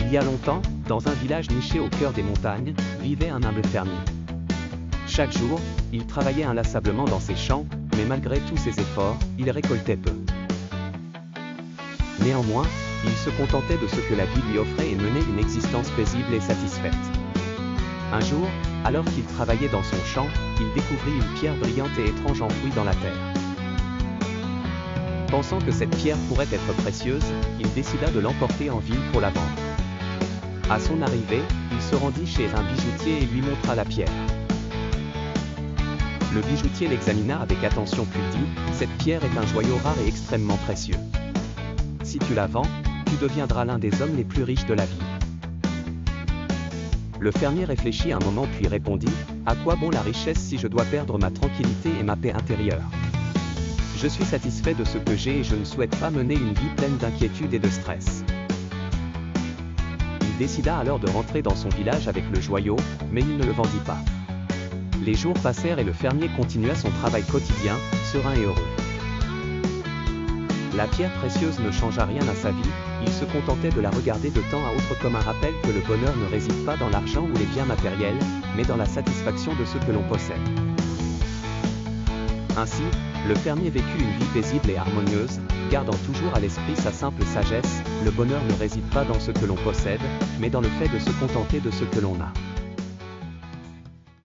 Il y a longtemps, dans un village niché au cœur des montagnes, vivait un humble fermier. Chaque jour, il travaillait inlassablement dans ses champs, mais malgré tous ses efforts, il récoltait peu. Néanmoins, il se contentait de ce que la vie lui offrait et menait une existence paisible et satisfaite. Un jour, alors qu'il travaillait dans son champ, il découvrit une pierre brillante et étrange enfouie dans la terre. Pensant que cette pierre pourrait être précieuse, il décida de l'emporter en ville pour la vendre. À son arrivée, il se rendit chez un bijoutier et lui montra la pierre. Le bijoutier l'examina avec attention puis dit : « Cette pierre est un joyau rare et extrêmement précieux. Si tu la vends, tu deviendras l'un des hommes les plus riches de la ville. » Le fermier réfléchit un moment puis répondit : « À quoi bon la richesse si je dois perdre ma tranquillité et ma paix intérieure ? Je suis satisfait de ce que j'ai et je ne souhaite pas mener une vie pleine d'inquiétude et de stress. » Il décida alors de rentrer dans son village avec le joyau, mais il ne le vendit pas. Les jours passèrent et le fermier continua son travail quotidien, serein et heureux. La pierre précieuse ne changea rien à sa vie, il se contentait de la regarder de temps à autre comme un rappel que le bonheur ne réside pas dans l'argent ou les biens matériels, mais dans la satisfaction de ce que l'on possède. Ainsi, le fermier vécut une vie paisible et harmonieuse, gardant toujours à l'esprit sa simple sagesse : le bonheur ne réside pas dans ce que l'on possède, mais dans le fait de se contenter de ce que l'on a.